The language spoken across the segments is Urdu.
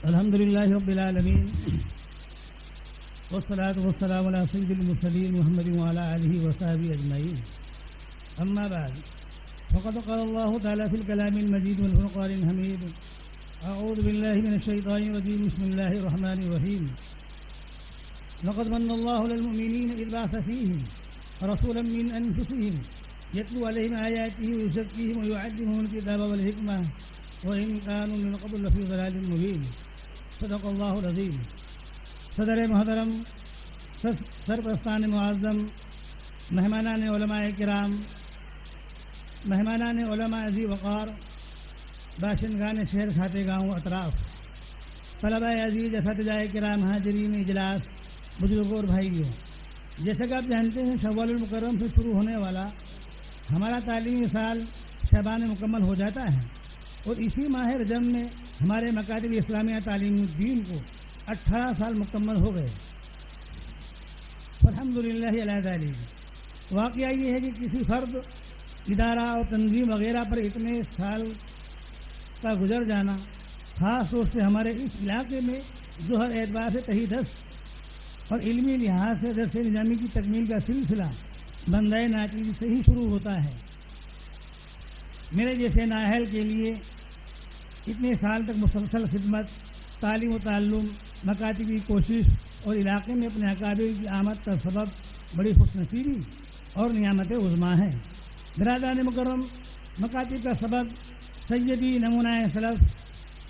الحمد للہ رب العالمین والصلاة والسلام علی سید المرسلین محمد وعلی آلہ وصحبہ اجمعین اما بعد فقد قال اللہ تعالی فی الکلام المجید والفرقان الحمید اعوذ باللہ من الشیطان الرجیم بسم اللہ الرحمن الرحیم لقد من اللہ للمؤمنین اذ بعث فیہم رسولا من انفسہم یتلو علیہم آیاتہ ویزکیہم ویعلمہم الکتاب والحکمہ وإن كانوا من قبل لفي ضلال مبين صدق اللہ العظیم. صدر محترم، سرپرستان معظم، مہمانان علماء کرام، مہمانان علماء ذی وقار، باشندگان شہر کھاتے گاؤں اطراف، طلباء عزیز، اساتذہ کرام، حاضرین اجلاس، بزرگوں اور بھائیوں، جیسا کہ آپ جانتے ہیں شوال المکرم سے شروع ہونے والا ہمارا تعلیمی سال شعبان مکمل ہو جاتا ہے اور اسی ماہ رجب میں ہمارے مکاتب اسلامیہ تعلیم الدین کو 18 سال مکمل ہو گئے. الحمدللہ علی ذالک. واقعہ یہ ہے کہ کسی فرد، ادارہ اور تنظیم وغیرہ پر اتنے سال کا گزر جانا، خاص طور سے ہمارے اس علاقے میں جو ہر اعتبار سے تحیدست اور علمی لحاظ سے درس نظامی کی تکمیل کا سلسلہ بندہ ناچیز سے ہی شروع ہوتا ہے. میرے جیسے نااہل کے لیے اتنے سال تک مسلسل خدمت، تعلیم و تعلم، مکاتب کی کوشش اور علاقے میں اپنے اکابر کی آمد کا سبب بڑی خوش نصیبی اور نعمت عظمیٰ ہے. برادران مکرم، مکاتب کا سبب سیدی نمونہ سلف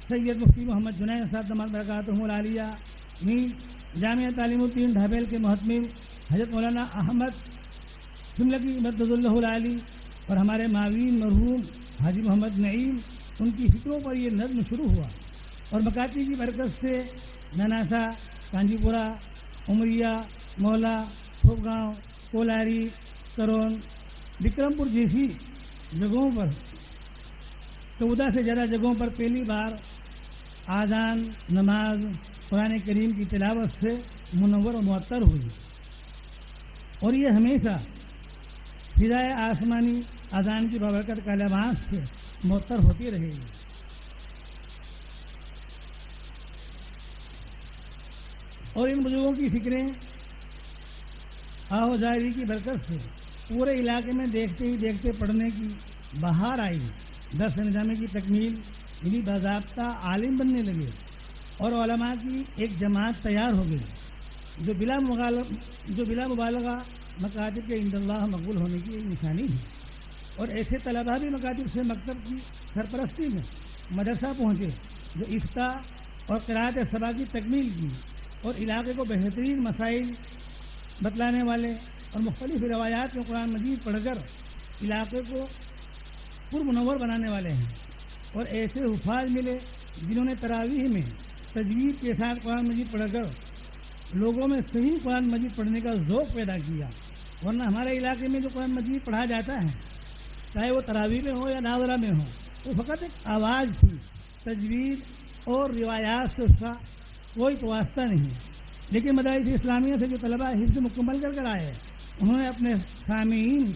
سید مفتی محمد جنید صاحب دامت برکاتہم العالیہ میر جامعہ تعلیم الدین ڈھابیل کے محتمل حضرت مولانا احمد شملکی مدد اللہ العالی اور ہمارے معاون مرحوم حاجی محمد نعیم، ان کی فکروں پر یہ نظم شروع ہوا اور مکاتی کی برکت سے نناسا، کانجی پورہ، امریا، مولا، تھوپ گاؤں، کولاری، کرون، وکرم پور جیسی جگہوں پر 14 سے زیادہ جگہوں پر پہلی بار آذان، نماز، قرآن کریم کی تلاوت سے منور و معطر ہوئی اور یہ ہمیشہ فضائے آسمانی اذان کی بابرکت کا لباس سے معطر ہوتی رہے گی. اور ان بزرگوں کی فکریں آہوزاری کی برکت سے پورے علاقے میں دیکھتے ہی دیکھتے پڑھنے کی بہار آئی. درس نظامی کی تکمیل یعنی باضابطہ عالم بننے لگے اور علماء کی ایک جماعت تیار ہو گئی جو بلا مبالغہ مکاتب کے عند اللہ مقبول ہونے کی ایک نشانی ہے. اور ایسے طلباء بھی مکاتب سے مکتب کی سرپرستی میں مدرسہ پہنچے جو افتاء اور قراءت سبا کی تکمیل کی اور علاقے کو بہترین مسائل بتلانے والے اور مختلف روایات میں قرآن مجید پڑھ کر علاقے کو پرمنور بنانے والے ہیں. اور ایسے حفاظ ملے جنہوں نے تراویح میں تجوید کے ساتھ قرآن مجید پڑھ کر لوگوں میں صحیح قرآن مجید پڑھنے کا ذوق پیدا کیا. ورنہ ہمارے علاقے میں جو قرآن مجید پڑھا جاتا ہے، چاہے وہ تراویح میں ہو یا ناظرہ میں ہو، وہ فقط ایک آواز تھی. تجوید اور روایات سے اس کا کوئی واسطہ نہیں. لیکن مدارس اسلامیہ سے جو طلباء حفظ مکمل کر آئے، انہوں نے اپنے سامعین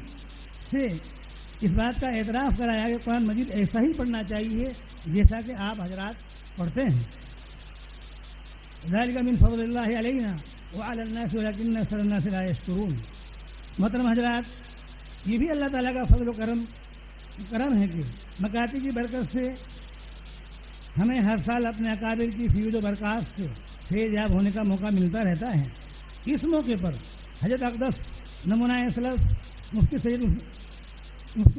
سے اس بات کا اعتراف کرایا کہ قرآن مجید ایسا ہی پڑھنا چاہیے جیسا کہ آپ حضرات پڑھتے ہیں. ذالک من فضل اللہ علینا وعلی الناس ولکن اکثر الناس لا یشکرون. محترم حضرات، یہ بھی اللہ تعالیٰ کا فضل و کرم ہے کہ مکاتب کی برکت سے ہمیں ہر سال اپنے اکابر کی فیض و برکات سے فیض یاب ہونے کا موقع ملتا رہتا ہے. اس موقع پر حضرت اقدس نمونہ سلف مفتی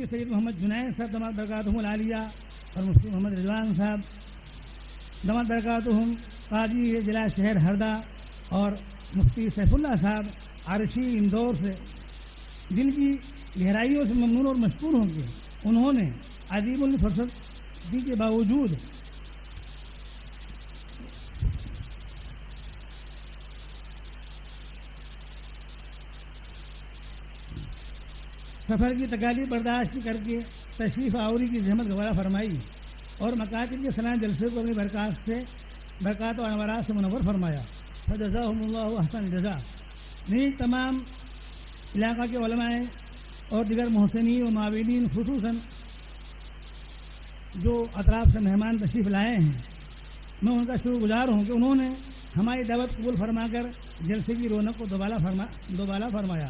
سید محمد جنید صاحب دامت برکاتہم العالیہ اور مفتی محمد رضوان صاحب دامت برکاتہم قاضی ضلع شہر ہردا اور مفتی سیف اللہ صاحب عرشی اندور سے، جن کی گہرائیوں سے ممنون اور مشکور ہوں گے، انہوں نے عظیم الفرصتی کے باوجود سفر کی تکالیف برداشت کر کے تشریف آوری کی زحمت گوارا فرمائی اور مکاتب کے سلام جلسے کو اپنی برکات و انوارات سے منور فرمایا. فجزاہم اللہ احسن جزا. تمام علاقہ کے علماء اور دیگر محسنین و معاونین خصوصاً جو اطراف سے مہمان تشریف لائے ہیں، میں ان کا شکر گزار ہوں کہ انہوں نے ہماری دعوت قبول فرما کر جلسے کی رونق کو دوبالا فرمایا۔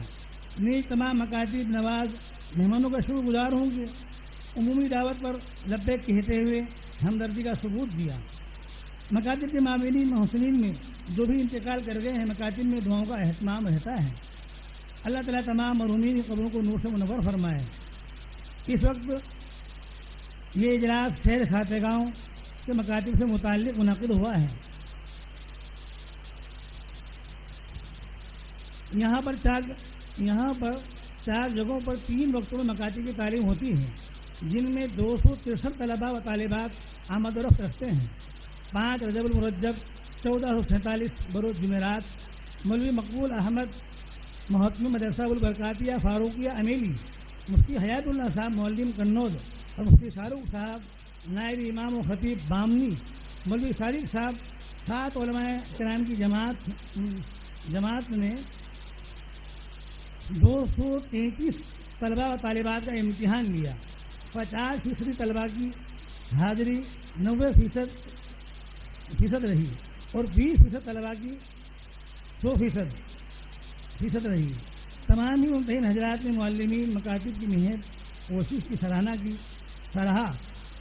نیز تمام مکاتب نواز مہمانوں کا شکر گزار ہوں کہ عمومی دعوت پر لبیک کہتے ہوئے ہمدردی کا ثبوت دیا۔ مکاتب کے معاونین محسنین میں جو بھی انتقال کر گئے ہیں، مکاتب میں دعاؤں کا اہتمام رہتا ہے۔ اللہ تعالیٰ تمام مرحومین کی قبروں کو نور سے منور فرمائے۔ اس وقت یہ اجلاس شہر خاتگاؤں کے مکاتب سے متعلق منعقد ہوا ہے۔ یہاں پر چار جگہوں پر 3 وقتوں میں مکاتب کی تعلیم ہوتی ہے، جن میں 263 طلباء و طالبات آمد و رفت رکھتے ہیں۔ 5 رجب المرجب 1447 بروز جمعرات مولوی مقبول احمد محتمی مدرسہ البرکاتیہ فاروقیہ امیلی، مفتی حیات اللہ صاحب معلم قنوج اور مفتی شاروق صاحب نائب امام و خطیب بامنی، مولوی صادق صاحب 7 علماء کرام کی جماعت نے 233 طلباء و طالبات کا امتحان لیا۔ 50% طلباء کی حاضری 90% رہی اور 20% طلباء کی 100% رہی۔ تمام ہی ممتحن حضرات نے معلمین مکاتب کی محنت کوشش کی سراہا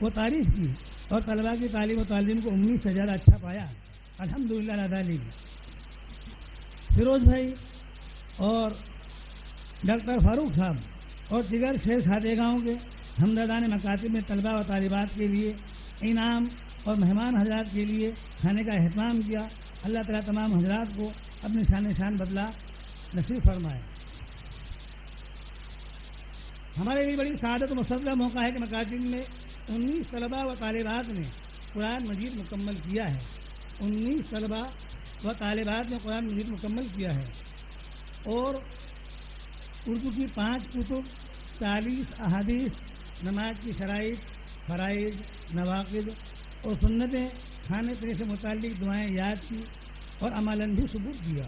و تعریف کی اور طلباء کی تعلیم و تعلیم کو 19 سے زیادہ اچھا پایا۔ الحمدللہ العالی۔ فیروز بھائی اور ڈاکٹر فاروق صاحب اور دیگر شہر خاتگاؤں کے ہمدردان مکاتب میں طلباء و طالبات کے لیے انعام اور مہمان حضرات کے لیے کھانے کا اہتمام کیا۔ اللہ تعالیٰ تمام حضرات کو اپنے شان بدلا نصیب فرمائے۔ ہمارے لیے بڑی سعادت و مسرت موقع ہے کہ مکاتب میں 19 طلباء و طالبات نے قرآن مجید مکمل کیا ہے۔ 19 طلباء و طالبات نے قرآن مجید مکمل کیا ہے اور اردو کی 5 کتب، 40 احادیث، نماز کی شرائط، فرائض، نواقض اور سنتیں، کھانے پینے سے متعلق دعائیں یاد کی اور عملاً بھی ثبوت دیا۔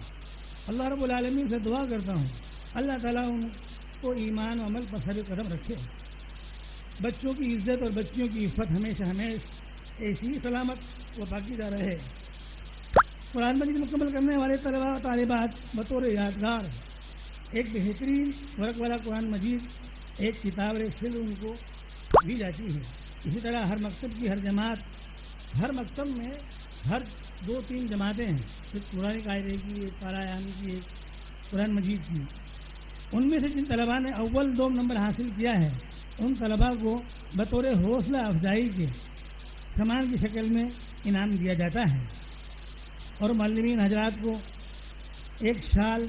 اللہ رب العالمین سے دعا کرتا ہوں اللہ تعالیٰ ان کو ایمان و عمل پر سر قدم رکھے، بچوں کی عزت اور بچیوں کی عفت ہمیشہ ایسی ہی سلامت و پاکیزہ رہے۔ قرآن مجید مکمل کرنے والے طلباء و طالبات بطور یادگار ایک بہترین ورق والا قرآن مجید، ایک کتاب سل ان کو دی جاتی ہے۔ اسی طرح ہر مکتب کی ہر مکتب میں ہر 2-3 جماعتیں ہیں، ایک قرآن قاعدے کی، ایک پارایانی کی، ایک قرآن مجید کی۔ ان میں سے جن طلباء نے اول 2 نمبر حاصل کیا ہے ان طلباء کو بطور حوصلہ افزائی کے سامان کی شکل میں انعام دیا جاتا ہے اور معلمین حضرات کو ایک شال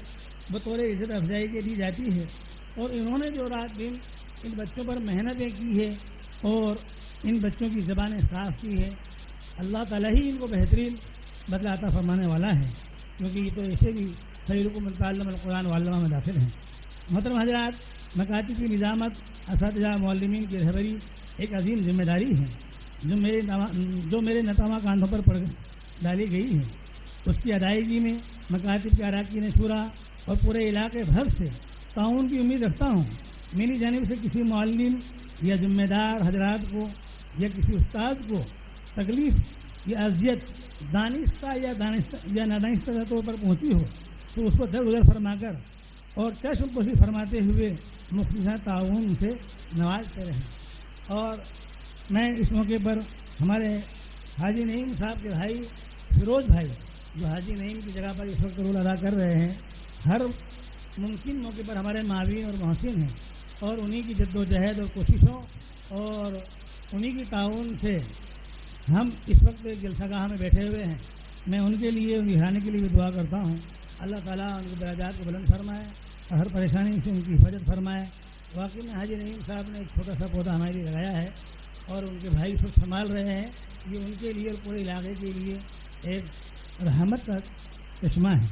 بطور عزت افزائی کے دی جاتی ہے۔ اور انہوں نے جو رات دن ان بچوں پر محنتیں کی ہے اور ان بچوں کی زبانیں صاف کی ہے، اللہ تعالیٰ ہی ان کو بہترین بدلہ عطا فرمانے والا ہے، کیونکہ یہ تو ایسے بھی خیرکم من تعلم القرآن وعلمہ میں داخل ہیں۔ محترم حضرات، مکاتب کی نظامت، اساتذہ، معلمین کی رہبری ایک عظیم ذمہ داری ہے جو میرے نتامہ کاندھوں پر پڑ ڈالی گئی ہے۔ اس کی ادائیگی میں مکاتب کے اراکین شورا اور پورے علاقے بھر سے تعاون کی امید رکھتا ہوں۔ میری جانب سے کسی معلم یا ذمہ دار حضرات کو یا کسی استاد کو تکلیف یا اذیت دانستہ یا نادانستہ طور پر پہنچی ہو تو اس کو درگزر فرما کر اور چشم پوشی فرماتے ہوئے مخلصانہ تعاون سے نوازتے رہیں۔ اور میں اس موقع پر ہمارے حاجی نعیم صاحب کے بھائی فیروز بھائی جو حاجی نعیم کی جگہ پر اس وقت رول ادا کر رہے ہیں، ہر ممکن موقع پر ہمارے معاون اور محسن ہیں اور انہی کی جد و جہد اور کوششوں اور انہی کی تعاون سے ہم اس وقت جلسہ گاہ میں بیٹھے ہوئے ہیں۔ میں ان کے لیے ان کی حانے کے لیے بھی دعا کرتا ہوں، اللہ تعالیٰ ان کے درجات کو بلند فرمائے اور ہر پریشانی سے ان کی حفاظت فرمائے۔ واقعی میں حاجی نعیم صاحب نے ایک چھوٹا سا پودا ہمارے لیے لگایا ہے اور ان کے بھائی سب سنبھال رہے ہیں، یہ ان کے لیے اور پورے علاقے کے لیے ایک رحمت کا چشمہ ہے۔